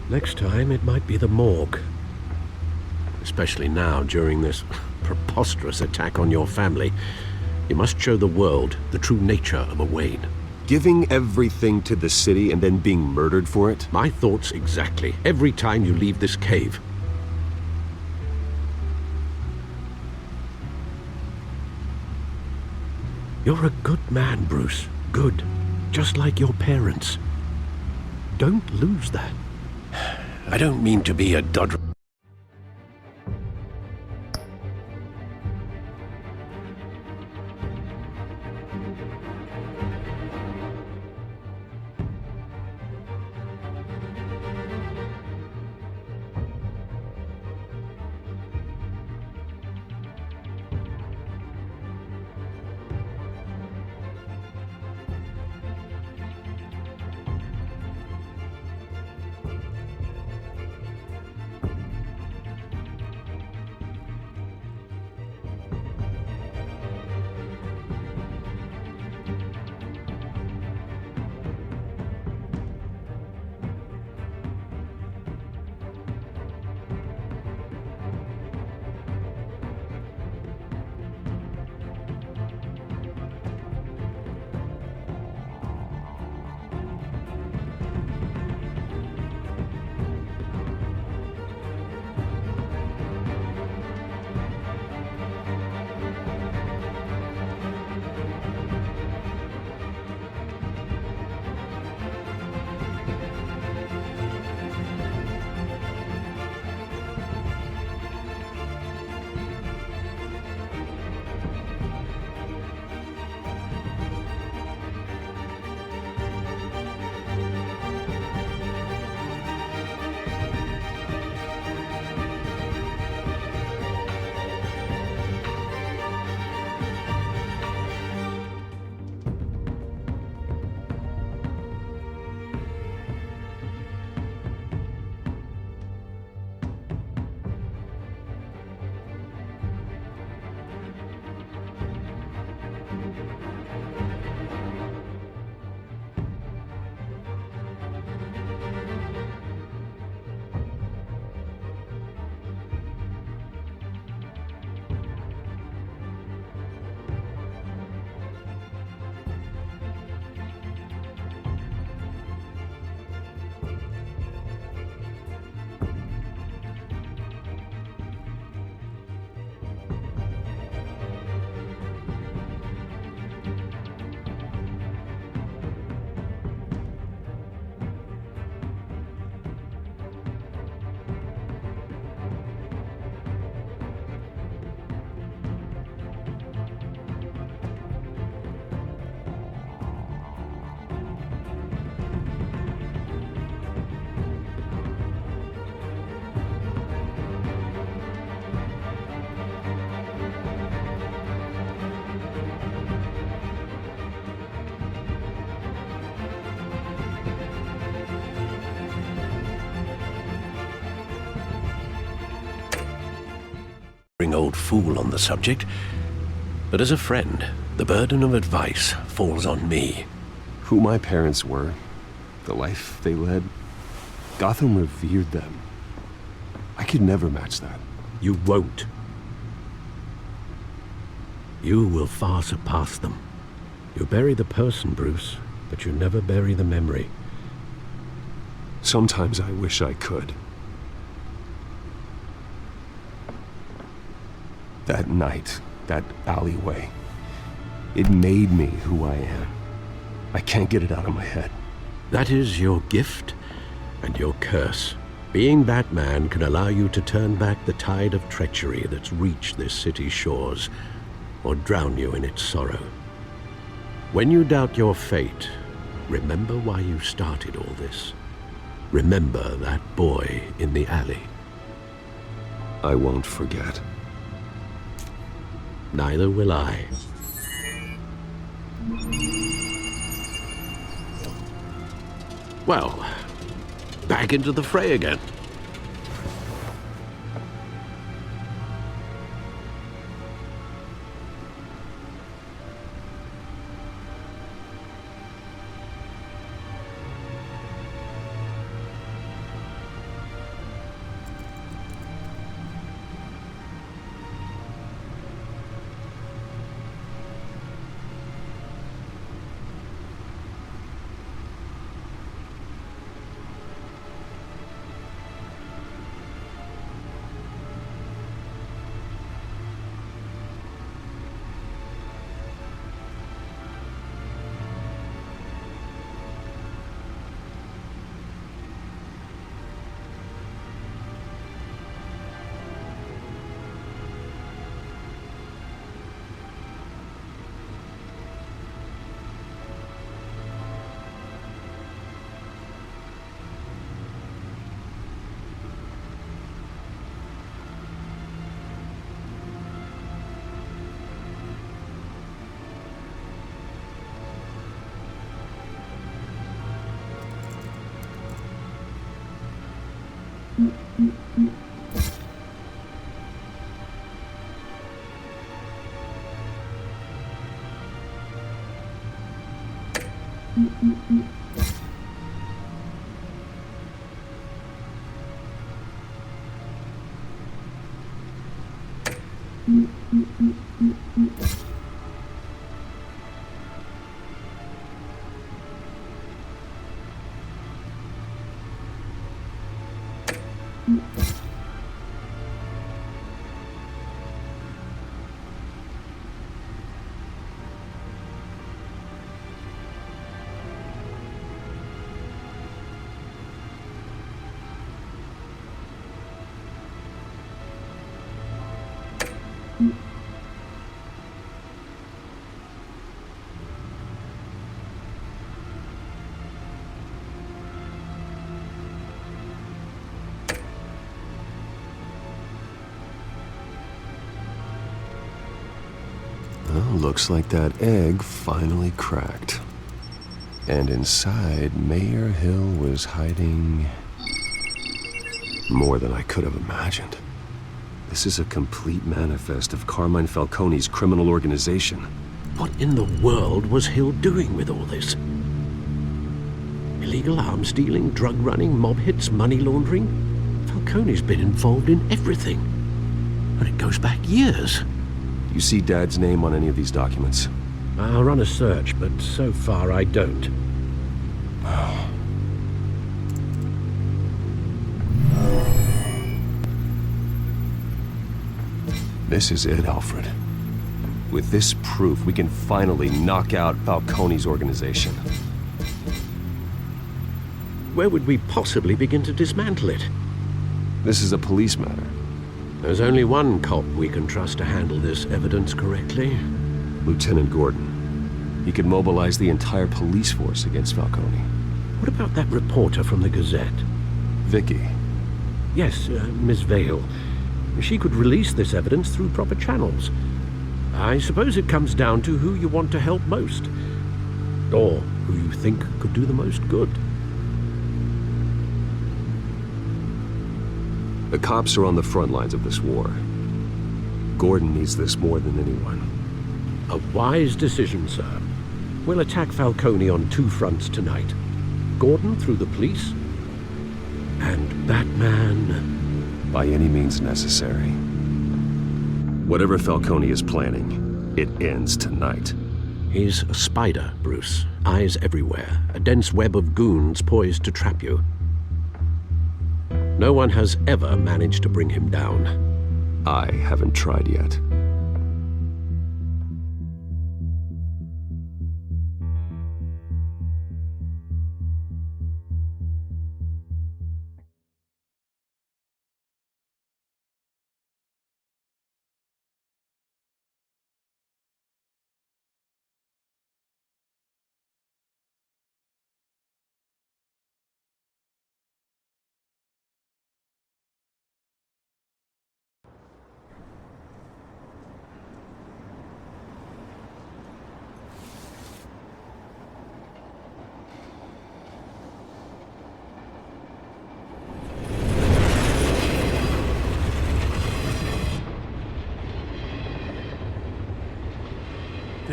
Next time, it might be the morgue. Especially now, during this preposterous attack on your family. You must show the world the true nature of a Wayne.
Giving everything to the city and then being murdered for it?
My thoughts exactly. Every time you leave this cave. You're a good man, Bruce. Good. Just like your parents. Don't lose that. I don't mean to be a dodger. Old fool on the subject, but as a friend, the burden of advice falls on me.
Who my parents were, the life they led, Gotham revered them. I could never match that.
You won't. You will far surpass them. You bury the person, Bruce, but you never bury the memory.
Sometimes I wish I could. That night, that alleyway, it made me who I am. I can't get it out of my head.
That is your gift and your curse. Being Batman can allow you to turn back the tide of treachery that's reached this city's shores, or drown you in its sorrow. When you doubt your fate, remember why you started all this. Remember that boy in the alley.
I won't forget.
Neither will I. Well, back into the fray again.
Well, looks like that egg finally cracked. And inside, Mayor Hill was hiding more than I could have imagined. This is a complete manifest of Carmine Falcone's criminal organization.
What in the world was Hill doing with all this? Illegal arms dealing, drug running, mob hits, money laundering? Falcone's been involved in everything. And it goes back years.
Do you see Dad's name on any of these documents?
I'll run a search, but so far I don't.
This is it, Alfred. With this proof, we can finally knock out Falcone's organization.
Where would we possibly begin to dismantle it?
This is a police matter.
There's only one cop we can trust to handle this evidence correctly.
Lieutenant Gordon. He could mobilize the entire police force against Falcone.
What about that reporter from the Gazette?
Vicky.
Yes, Miss Vale. She could release this evidence through proper channels. I suppose it comes down to who you want to help most. Or who you think could do the most good.
The cops are on the front lines of this war. Gordon needs this more than anyone.
A wise decision, sir. We'll attack Falcone on two fronts tonight. Gordon through the police, and Batman...
by any means necessary. Whatever Falcone is planning, it ends tonight.
He's a spider, Bruce. Eyes everywhere. A dense web of goons poised to trap you. No one has ever managed to bring him down.
I haven't tried yet.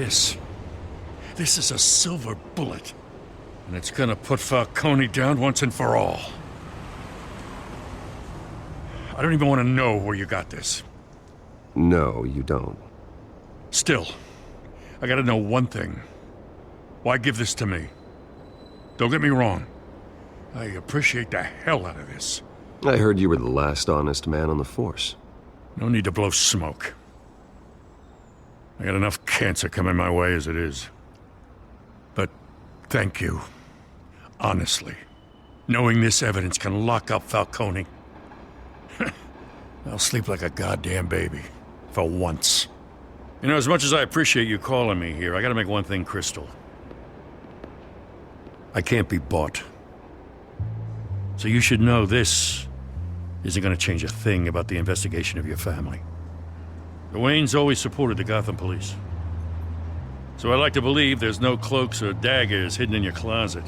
This is a silver bullet. And it's gonna put Falcone down once and for all. I don't even want to know where you got this.
No, you don't.
Still, I gotta know one thing. Why give this to me? Don't get me wrong. I appreciate the hell out of this.
I heard you were the last honest man on the force.
No need to blow smoke. I got enough cancer coming my way as it is. But thank you. Honestly. Knowing this evidence can lock up Falcone. I'll sleep like a goddamn baby. For once. You know, as much as I appreciate you calling me here, I gotta make one thing crystal. I can't be bought. So you should know this isn't gonna change a thing about the investigation of your family. The Waynes always supported the Gotham police. So I like to believe there's no cloaks or daggers hidden in your closet.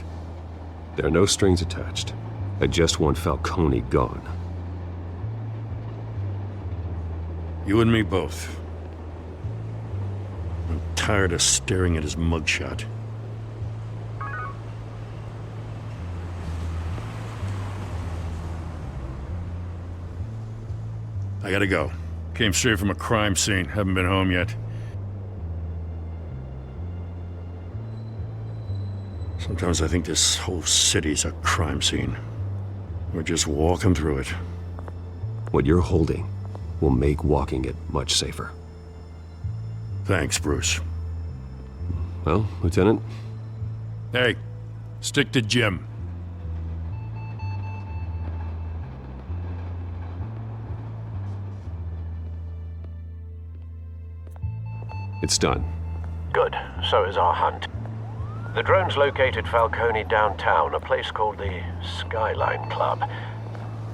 There are no strings attached. I just want Falcone gone.
You and me both. I'm tired of staring at his mugshot. I gotta go. Came straight from a crime scene. Haven't been home yet. Sometimes I think this whole city's a crime scene. We're just walking through it.
What you're holding will make walking it much safer.
Thanks, Bruce.
Well, Lieutenant?
Hey, stick to Jim.
It's done.
Good. So is our hunt. The drones located Falcone downtown, a place called the Skyline Club.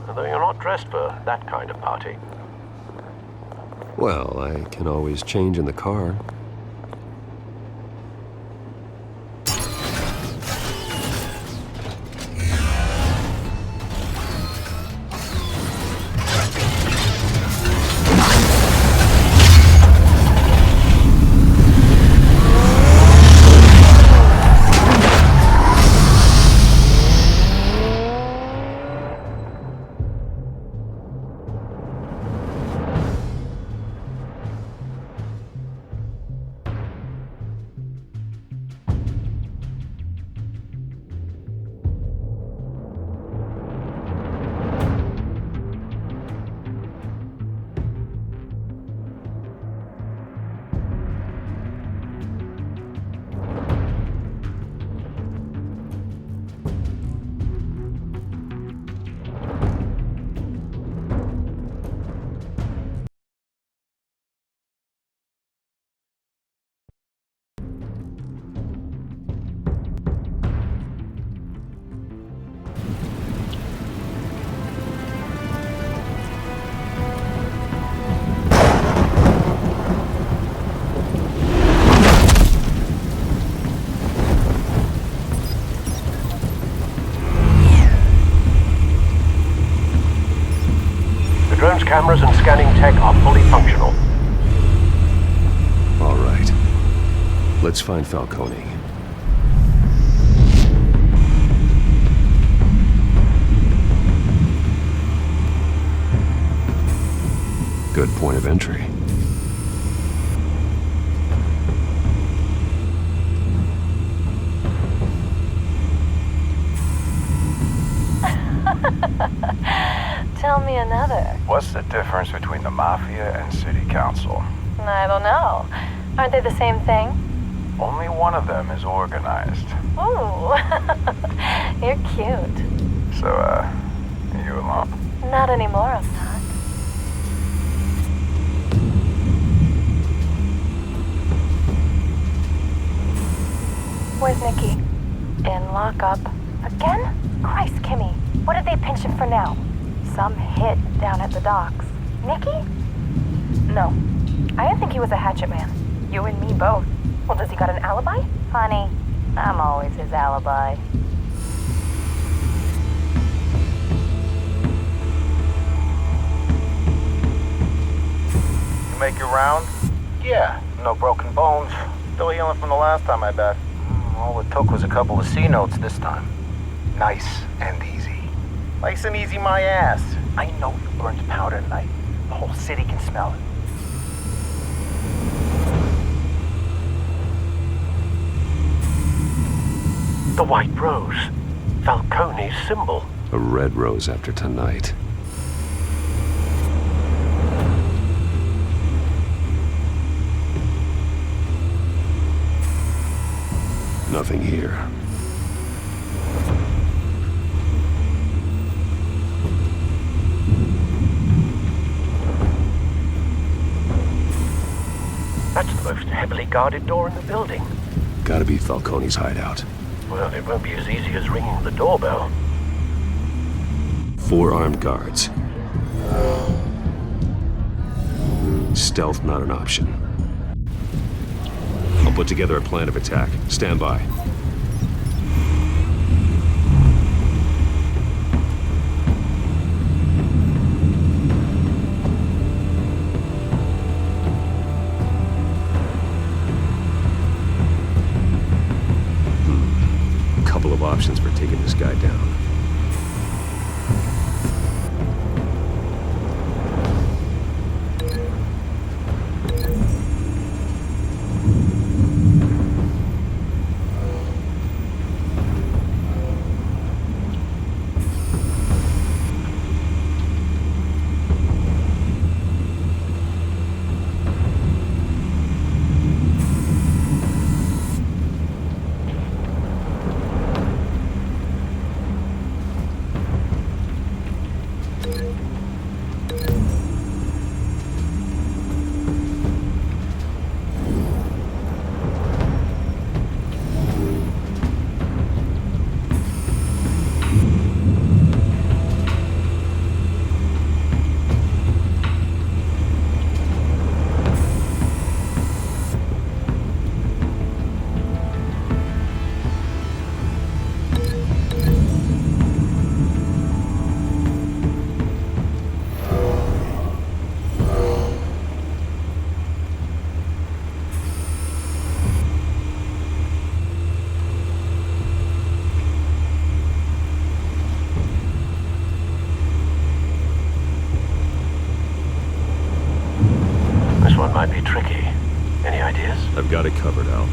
Though you're not dressed for that kind of party.
Well, I can always change in the car.
Drone's cameras and scanning tech are fully functional.
All right. Let's find Falcone. Good point of entry.
Tell me another.
What's the difference between the Mafia and City Council?
I don't know. Aren't they the same thing?
Only one of them is organized.
Ooh, you're cute.
So, you alone?
Not anymore, I'm not. Where's Nikki? In lockup. Again? Christ, Kimmy. What did they pinch him for now? Some hit down at the docks. Nikki? No. I didn't think he was a hatchet man. You and me both. Well, does he got an alibi? Honey, I'm always his alibi.
You make your round? Yeah, no broken bones. Still healing from the last time, I bet. All it took was a couple of C notes this time. Nice and easy. Nice and easy my ass. I know you burned powder tonight. The whole city can smell it.
The white rose. Falcone's symbol.
A red rose after tonight. Nothing here.
That's the most heavily guarded door in the building.
Gotta be Falcone's hideout.
Well, it won't be as easy as ringing the doorbell.
4 armed guards. Stealth not an option. I'll put together a plan of attack. Stand by. Couple of options for taking this guy down.
Might be tricky. Any ideas?
I've got it covered, Al.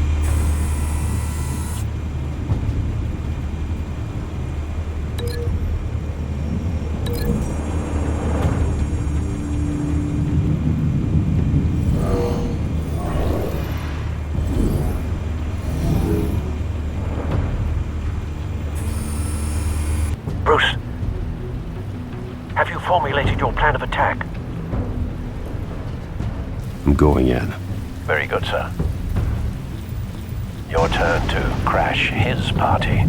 Bruce, have you formulated your plan of attack?
I'm going in.
Very good, sir. Your turn to crash his party.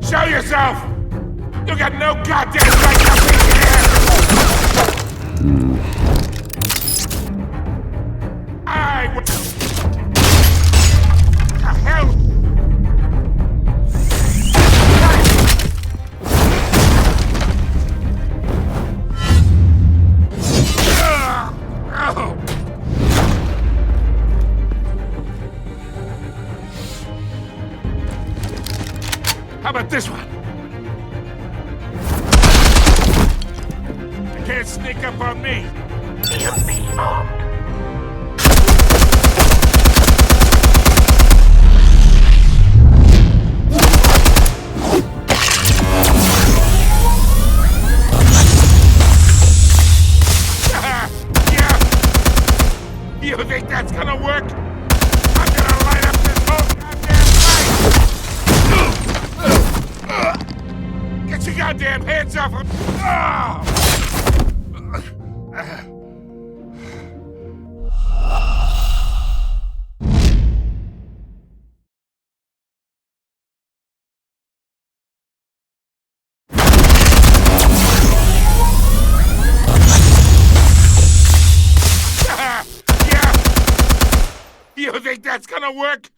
Show yourself! You got no goddamn right to be here! I will... How about this one? You can't sneak up on me.
EMP armed.
You think that's gonna work? I'm gonna light up this whole goddamn place! Get your goddamn hands off him! You think that's gonna work?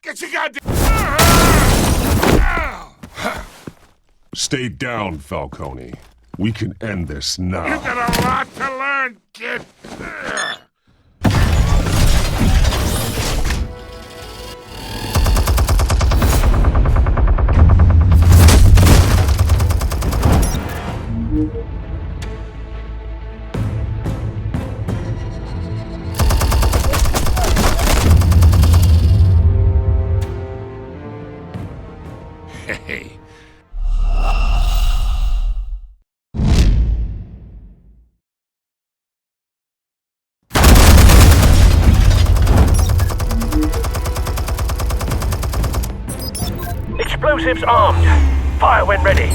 Get your goddamn...
Stay down, Falcone. We can end this now.
You got a lot to learn, kid. Hey.
Explosives armed. Fire when ready.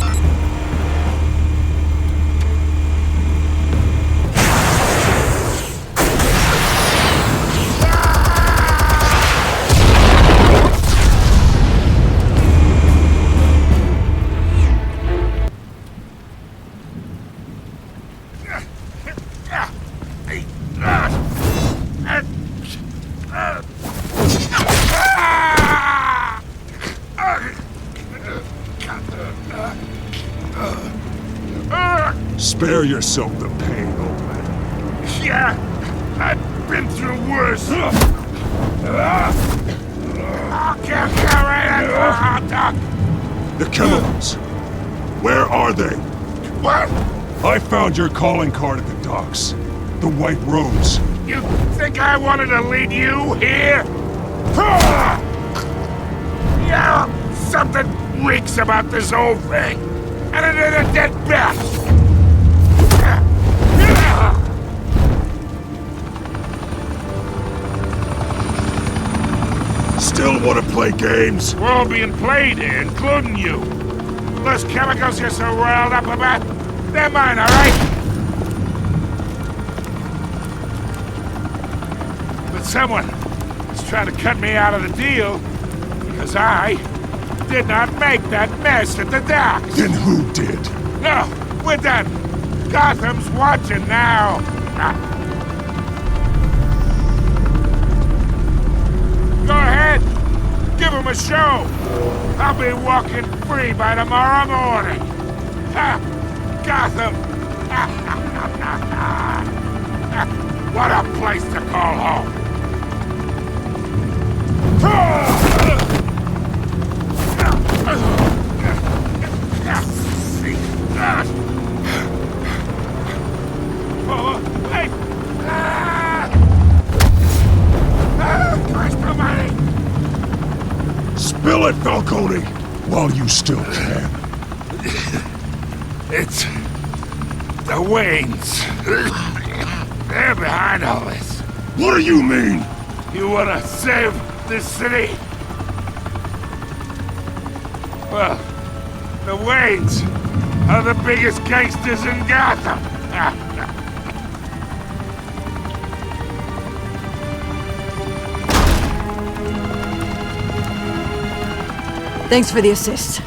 Spare yourself the pain, old man.
Yeah, I've been through worse. I'll kill you right at the hot dog.
The chemicals. Where are they?
What?
I found your calling card at the docks. The White Rose.
You think I wanted to lead you here? Yeah, something reeks about this whole thing. And it is a dead bat.
Still want to play games?
We're all being played here, including you. Those chemicals you're so riled up about, they're mine, all right? But someone is trying to cut me out of the deal because I did not make that mess at the docks.
Then who did?
No, we're done. Gotham's watching now. Go ahead. Give him a show. I'll be walking free by tomorrow morning. Ha! Gotham. What a place to call home. Hey! Christ almighty!
Spill it, Falcone, while you still can.
It's the Waynes. They're behind all this.
What do you mean?
You wanna save this city? Well, the Waynes are the biggest gangsters in Gotham.
Thanks for the assist.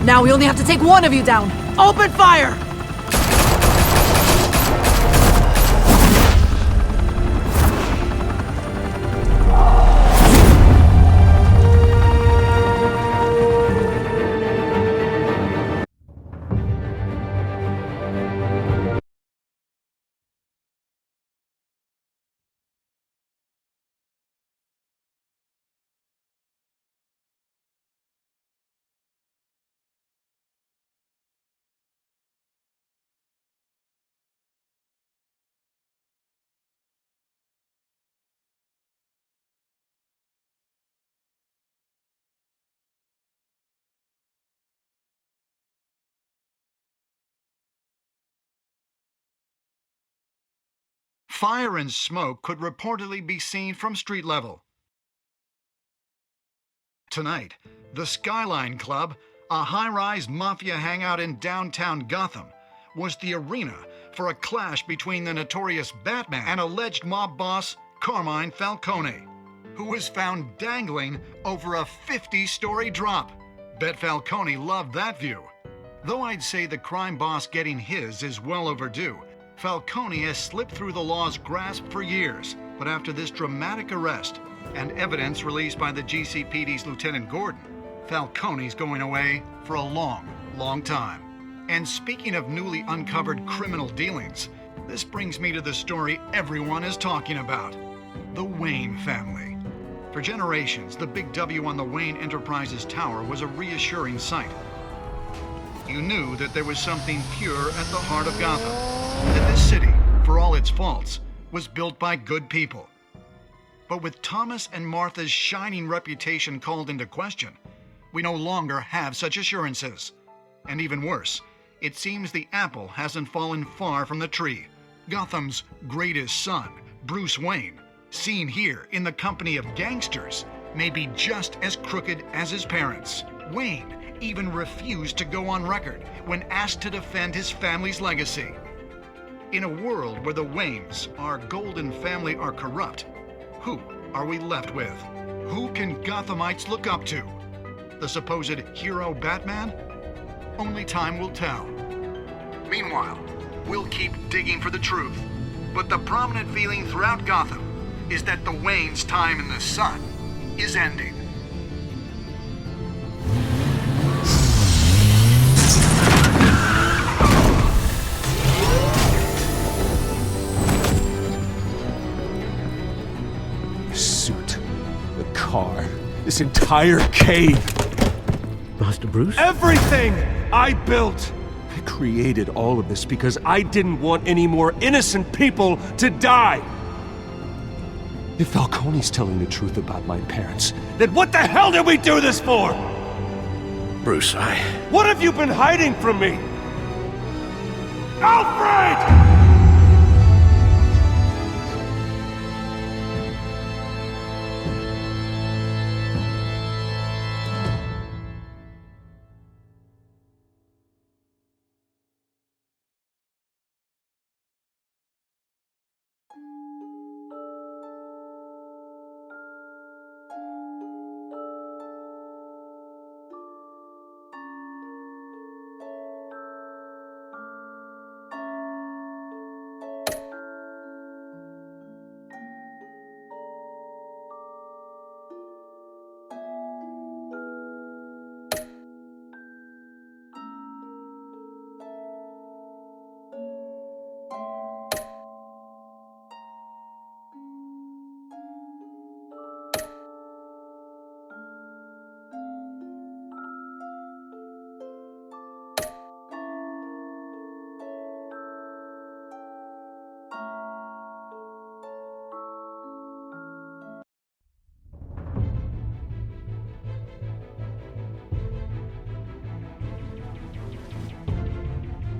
Now we only have to take one of you down. Open fire!
Fire and smoke could reportedly be seen from street level. Tonight, the Skyline Club, a high-rise mafia hangout in downtown Gotham, was the arena for a clash between the notorious Batman and alleged mob boss Carmine Falcone, who was found dangling over a 50-story drop. Bet Falcone loved that view. Though I'd say the crime boss getting his is well overdue, Falcone has slipped through the law's grasp for years. But after this dramatic arrest and evidence released by the GCPD's Lieutenant Gordon, Falcone's going away for a long, long time. And speaking of newly uncovered criminal dealings, this brings me to the story everyone is talking about: the Wayne family. For generations, the big W on the Wayne Enterprises tower was a reassuring sight. You knew that there was something pure at the heart of Gotham, that this city, for all its faults, was built by good people. But with Thomas and Martha's shining reputation called into question, we no longer have such assurances. And even worse, it seems the apple hasn't fallen far from the tree. Gotham's greatest son, Bruce Wayne, seen here in the company of gangsters, may be just as crooked as his parents. Wayne even refused to go on record when asked to defend his family's legacy. In a world where the Waynes, our golden family, are corrupt, who are we left with? Who can Gothamites look up to? The supposed hero Batman? Only time will tell. Meanwhile, we'll keep digging for the truth. But the prominent feeling throughout Gotham is that the Waynes' time in the sun is ending.
The suit, the car, this entire cave.
Master Bruce?
Everything I built! I created all of this because I didn't want any more innocent people to die! If Falcone's telling the truth about my parents, then what the hell did we do this for?
Bruce,
What have you been hiding from me? Alfred!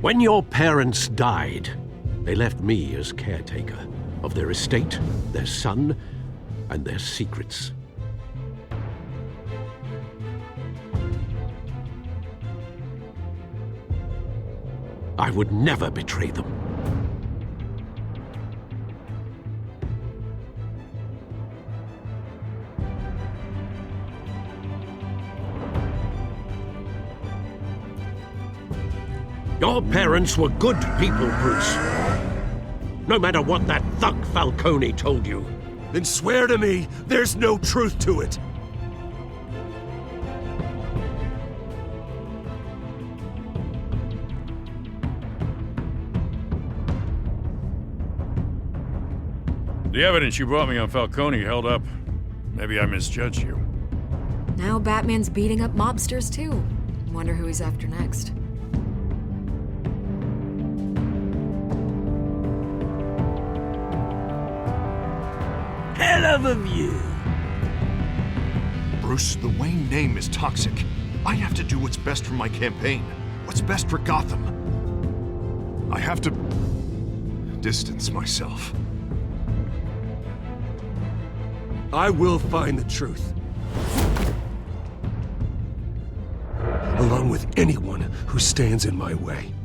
When your parents died, they left me as caretaker of their estate, their son, and their secrets. I would never betray them. Your parents were good people, Bruce. No matter what that thug Falcone told you.
Then swear to me there's no truth to it.
The evidence you brought me on Falcone held up. Maybe I misjudged you.
Now Batman's beating up mobsters too. Wonder who he's after next.
Hell of a view.
Bruce, the Wayne name is toxic. I have to do what's best for my campaign. What's best for Gotham. I have to distance myself.
I will find the truth. Along with anyone who stands in my way.